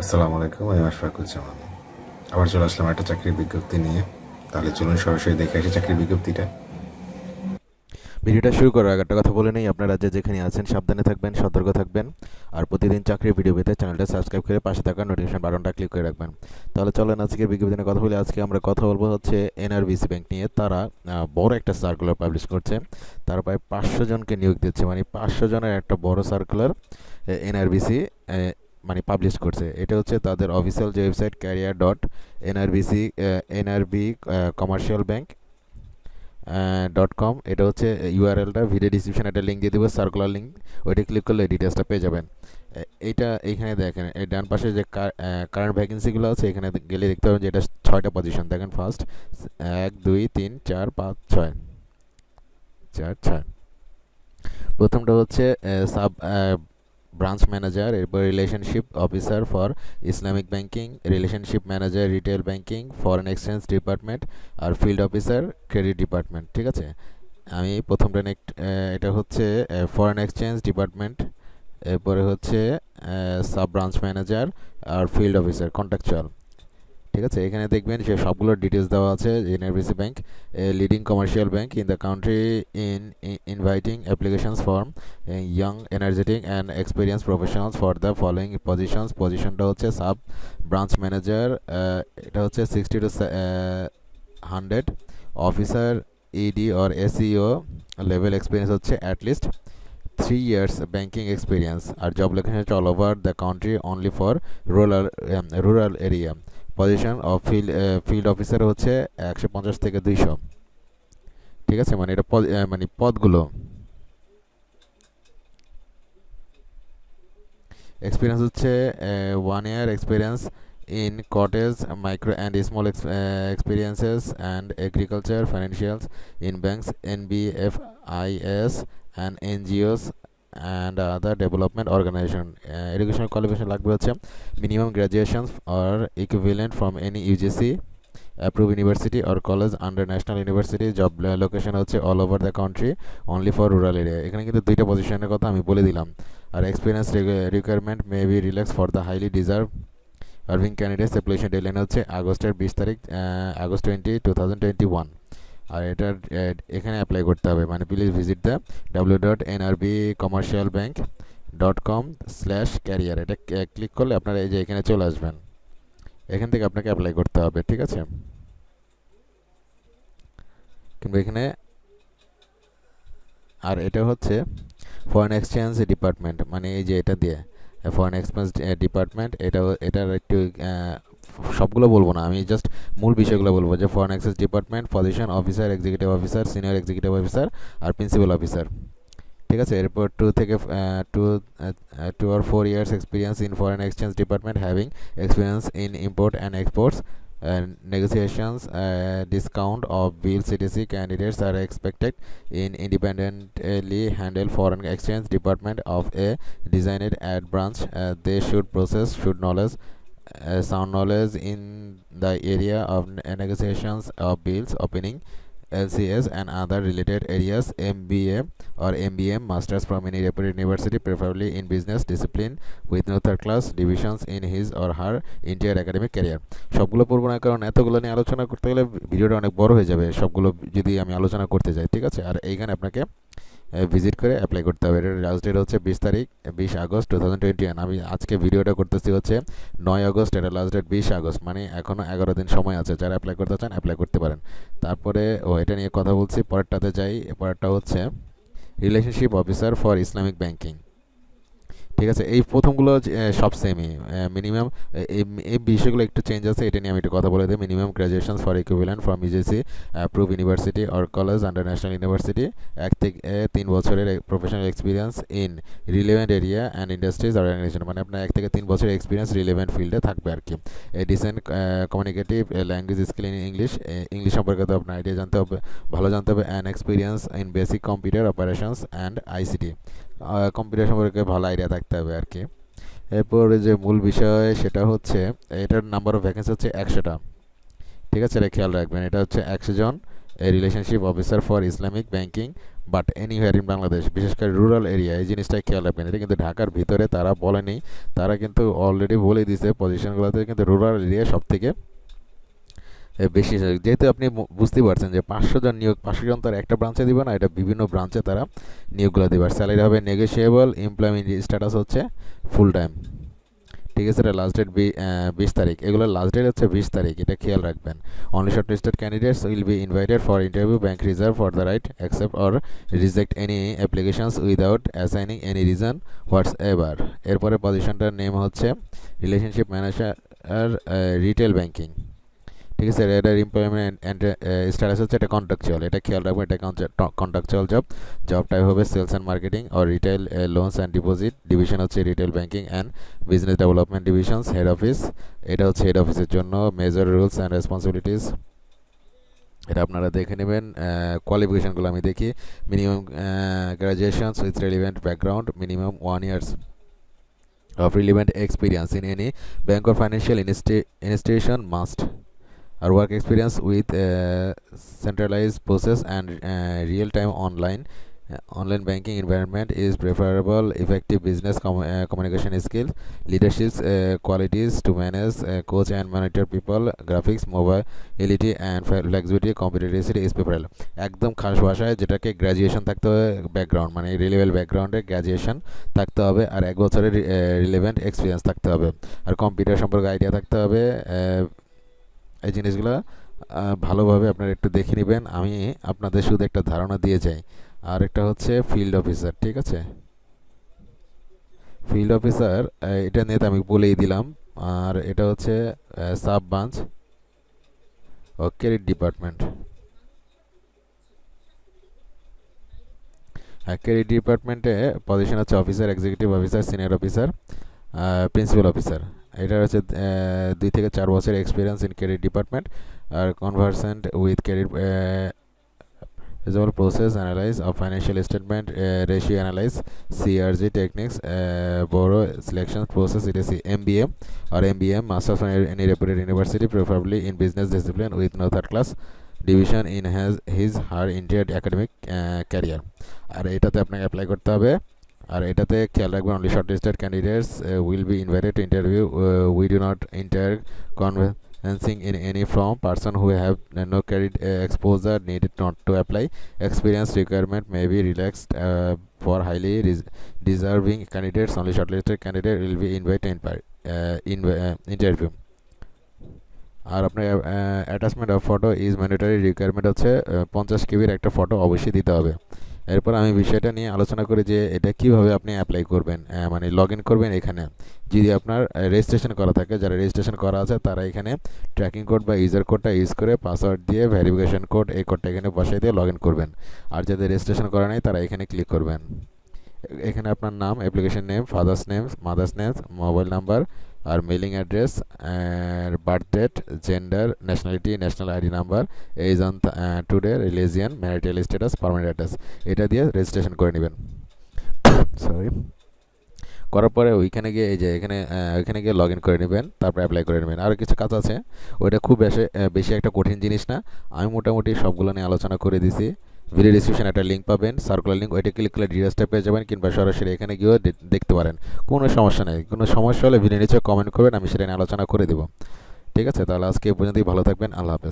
আসসালামু আলাইকুম, আমি আশফাকুজ্জামান। আবার চলে আসলাম একটা চাকরির বিজ্ঞপ্তি নিয়ে। তাহলে চলুন সরাসরি দেখে আসি চাকরির বিজ্ঞপ্তিটা। ভিডিওটা শুরু করার আগে একটা কথা বলে নেই, আপনারা যে যেখানে আছেন সাবধানে থাকবেন, সতর্ক থাকবেন। আর প্রতিদিন চাকরির ভিডিও পেতে চ্যানেলটা সাবস্ক্রাইব করে পাশে থাকা নোটিফিকেশন বাটনটা ক্লিক করে রাখবেন। তাহলে চলেন আজকের বিজ্ঞপ্তি নিয়ে কথা বলি। আজকে আমরা কথা বলবো হচ্ছে এনআরবিসি ব্যাংক নিয়ে। তারা বড় একটা সার্কুলার পাবলিশ করছে। তারা প্রায় 500 জনকে নিয়োগ দিচ্ছে, মানে 500 জনের একটা বড় সার্কুলার এনআরবিসি মানে পাবলিশ করছে। এটা হচ্ছে তাদের অফিসিয়াল যে website career NRB commercial bank .com। এটা হচ্ছে ইউআরএলটা ভিডিও ডিসক্রিপশনে একটা লিঙ্ক দিয়ে দেবো, সার্কুলার লিঙ্ক। ওইটা ক্লিক করলে ডিটেলসটা পেয়ে যাবেন। এইটা এইখানে দেখেন, এই ডান পাশে যে কারেন্ট ভ্যাকেন্সিগুলো আছে এখানে গেলে দেখতে পাবেন যে এটা 6টা পজিশন। দেখেন ফার্স্ট 1 2 3 4 5 6 4 6। প্রথমটা হচ্ছে সাব ব্রাঞ্চ ম্যানেজার, এরপর relationship officer for Islamic banking, relationship manager retail banking, foreign exchange department, আর ফিল্ড অফিসার ক্রেডিট ডিপার্টমেন্ট। ঠিক আছে, আমি প্রথমটা নেক্সট, এটা হচ্ছে ফরেন এক্সচেঞ্জ ডিপার্টমেন্ট, এরপরে হচ্ছে সাব ব্রাঞ্চ ম্যানেজার আর ফিল্ড অফিসার কন্ট্রাকচুয়াল। ঠিক আছে, এখানে দেখবেন যে সবগুলোর ডিটেলস দেওয়া আছে। NRBC bank leading commercial bank in the country in inviting applications form young energetic and experience professionals for the following পজিশনটা হচ্ছে সাব ব্রাঞ্চ ম্যানেজার, এটা হচ্ছে 60 to 100 officer, ED or SEO level experience হচ্ছে at least 3 years banking experience. আর job location হচ্ছে all over the country only for rural area. Position of field officer হচ্ছে 150 থেকে 200। ঠিক আছে, মানে এটা মানে পদগুলো। এক্সপিরিয়েন্স হচ্ছে 1 year experience in cottage micro and small experiences and agriculture financials in banks NBFIs and NGOs and other development organization. Educational qualification লাগবে হচ্ছে minimum graduation or equivalent from any UGC approve university or college under national university. Job location হচ্ছে all over the country only for rural area. এখানে কিন্তু দুইটা পজিশনের কথা আমি বলে দিলাম। আর experience requirement may be relax for the highly deserve Irving candidates. Application deadline হচ্ছে আগস্টের 20 তারিখ, আগস্ট 2021। আর এটার এখানে অ্যাপ্লাই করতে হবে, মানে প্লিজ ভিজিট দ্য www.nrbcommercialbank.com/career। এটা ক্লিক করলে আপনারা এই যে এখানে চলে আসবেন, এখান থেকে আপনাকে অ্যাপ্লাই করতে হবে। ঠিক আছে, কিংবা এখানে। আর এটা হচ্ছে ফরেন এক্সচেঞ্জ ডিপার্টমেন্ট, মানে এই যে এটা দিয়ে ফরেন এক্সচেঞ্জ ডিপার্টমেন্ট। এটার একটু সবগুলো বলবো না, আমি জাস্ট মূল বিষয়গুলো বলবো। যে foreign exchange department position officer, executive officer, senior executive officer আর প্রিন্সিপাল অফিসার। ঠিক আছে, এরপর 2 or 4 years experience in foreign exchange department having experience in import and exports negotiations, discount of bills, etc. Candidates are expected in independently handle foreign exchange department of a designated ad branch. They should possess sound knowledge in the area of negotiations of bills, opening LCS and other related areas. MBA or MBM masters from any reputed university, preferably in business discipline with no third class divisions in his or her entire academic career. সবগুলো পড়বো না, কারণ এতগুলো নিয়ে আলোচনা করতে গেলে ভিডিওটা অনেক বড় হয়ে যাবে সবগুলো যদি আমি আলোচনা করতে যাই। ঠিক আছে, আর এইখানে আপনাকে ভিজিট করে অ্যাপ্লাই করতে হবে। এটার লাস্ট ডেট হচ্ছে 20 আগস্ট 2021। আমি আজকে ভিডিওটা করতেছি হচ্ছে 9 আগস্ট, এটা লাস্ট ডেট 20 আগস্ট, মানে এখনও 11 দিন সময় আছে। যারা অ্যাপ্লাই করতে চান অ্যাপ্লাই করতে পারেন। তারপরে এটা নিয়ে কথা বলছি, পরেরটাতে যাই। পরেরটা হচ্ছে relationship officer for Islamic banking. ঠিক আছে, এই প্রথমগুলো সব সেমই। মিনিমাম এই বিষয়গুলো একটু চেঞ্জ আছে, এটা নিয়ে আমি একটু কথা বলে দিই। Minimum graduation for equivalent from UGC approve university or college under national university. 1 থেকে 3 বছরের professional experience in relevant area and industries organisation, মানে আপনার 1 থেকে 3 বছরের এক্সপিরিয়েন্স রিলেভেন্ট ফিল্ডে থাকবে আর কি। Decent communicative language skill in English সম্পর্কে তো আপনার আইডিয়া জানতে হবে, ভালো জানতে হবে। And experience in basic computer operations and ICT, computer সম্পর্কে ভালো আইডিয়া থাকতে হবে আর কি। এরপরে যে মূল বিষয় সেটা হচ্ছে এটার নাম্বার অফ ভ্যাকেন্সি হচ্ছে 100টা। ঠিক আছে, এটা খেয়াল রাখবেন। এটা হচ্ছে 100 জন relationship officer for Islamic banking but anywhere in Bangladesh, বিশেষ করে রুরাল এরিয়া, এই জিনিসটাই খেয়াল রাখবেন। এটা কিন্তু ঢাকার ভিতরে তারা বলেনি, তারা কিন্তু অলরেডি বলে দিছে পজিশনগুলোতে কিন্তু রুরাল এরিয়া সব থেকে বেশি। যেহেতু আপনি বুঝতেই পারছেন যে 500 জন নিয়োগ, 500 জন তারা একটা ব্রাঞ্চে দিবে না, এটা বিভিন্ন ব্রাঞ্চে তারা নিয়োগগুলো দেবে। আর স্যালারি হবে নেগোশিয়েবল, এমপ্লয়মেন্ট স্ট্যাটাস হচ্ছে ফুল টাইম। ঠিক আছে, এটা লাস্ট ডেট 20 তারিখ, এগুলো লাস্ট ডেট হচ্ছে 20 তারিখ, এটা খেয়াল রাখবেন। Only shortlisted candidates will be invited for interview, bank reserve for the right accept or reject any applications without assigning any reason whatsoever. এরপরে পজিশনটার নেম হচ্ছে রিলেশনশিপ ম্যানেজার রিটেল ব্যাংকিং। ঠিক আছে, এটার এমপ্লয়মেন্ট অ্যান্ড স্ট্যাটাস হচ্ছে এটা contractual, এটা খেয়াল রাখবেন, এটা কন্ট্রাকচুয়াল জব। জব টাইপ হবে sales and marketing or retail loans and deposit. Division হচ্ছে retail banking and business development divisions. Head office, এটা হচ্ছে হেড অফিসের জন্য। মেজর রুলস অ্যান্ড রেসপন্সিবিলিটিস, এটা আপনারা দেখে নেবেন। কোয়ালিফিকেশনগুলো আমি দেখি। Minimum graduations with relevant background, minimum 1 years of relevant experience in any bank or financial institution must. Our work experience with centralized process and real-time online banking environment is preferable. Effective business communication skills, leadership qualities to manage, coach and monitor people, graphics, mobility and flexibility, competency is preferable. একদম খাস ভাষায় যেটাকে graduation থাকতে হবে, background মানে রিলেভেল ব্যাকগ্রাউন্ডে graduation থাকতে হবে, আর 1 বছরের রিলেভেন্ট এক্সপিরিয়েন্স থাকতে হবে, আর কম্পিউটার সম্পর্কে আইডিয়া থাকতে হবে। এই জিনিসগুলো ভালোভাবে আপনারা একটু দেখে নেবেন, আমি আপনাদের শুধু একটা ধারণা দিয়ে যাই। আর একটা হচ্ছে ফিল্ড অফিসার, ঠিক আছে, ফিল্ড অফিসার এটা নিয়ে তো আমি বলেই দিলাম। আর এটা হচ্ছে সাব ব্রাঞ্চ ও ক্রেডিট ডিপার্টমেন্ট। ক্রেডিট ডিপার্টমেন্টে পজিশন হচ্ছে officer, executive officer, senior officer, principal officer. এটা হচ্ছে 2 থেকে 4 বছরের এক্সপিরিয়েন্স ইন ক্রেডিট ডিপার্টমেন্ট, আর conversant with credit process analyze of financial statement, ratio analyze, CRG techniques, borrow selection process, etc. MBA or MBM, master from any reputed university, preferably in business discipline with no third class division in his her entire academic career. আর এটাতে আপনাকে apply করতে হবে। আর এটাতে খেয়াল রাখবেন, only shortlisted candidates will be invited to interview, we do not inter convincing in any form. Person who have no credit exposure needed not to apply. Experience requirement may be relaxed for highly deserving candidates. Only shortlisted candidate will be invited in interview. আর আপনার attachment of photo is mandatory, requirement হচ্ছে 50 কেবির একটা photo অবশ্যই দিতে হবে। এরপর আমি বিষয়টা নিয়ে আলোচনা করি যে এটা কিভাবে আপনি অ্যাপ্লাই করবেন, মানে লগ ইন করবেন। এখানে যদি আপনার রেজিস্ট্রেশন করা থাকে, যারা রেজিস্ট্রেশন করা আছে তারা এখানে ট্র্যাকিং কোড বা ইউজার কোডটা ইউজ করে পাসওয়ার্ড দিয়ে ভেরিফিকেশন কোড এই কোডটা এখানে বসাই দিয়ে লগ ইন করবেন। আর যাদের রেজিস্ট্রেশন করা নেই তারা এখানে ক্লিক করবেন। এখানে আপনার নাম, application name, father's name, mother's name, mobile number আর mailing address, birth date, gender, nationality, national ID number, age on today, religion, marital status, permanent address, এটা দিয়ে রেজিস্ট্রেশন করে নেবেন। সরি, করার পরে ওইখানে গিয়ে এই যে ওইখানে গিয়ে লগ ইন করে নেবেন, তারপর অ্যাপ্লাই করে নেবেন। আরও কিছু কাজ আছে, ওইটা খুব বেশি একটা কঠিন জিনিস না, আমি মোটামুটি সবগুলো নিয়ে আলোচনা করে দিছি। ভিডিও ডিসক্রিপশনে একটা লিঙ্ক পাবেন, সার্কুলার লিঙ্ক, ওইটা ক্লিক করলে ডিটেলসটা পেয়ে যাবেন, কিংবা সরাসরি এখানে গিয়েও দেখতে পারেন। কোনো সমস্যা নেই, কোনো সমস্যা হলে ভিডিও নিচে কমেন্ট করবেন, আমি সেটা নিয়ে আলোচনা করে দেবো। ঠিক আছে, তাহলে আজকে এই পর্যন্তই, ভালো থাকবেন, আল্লাহ হাফেজ।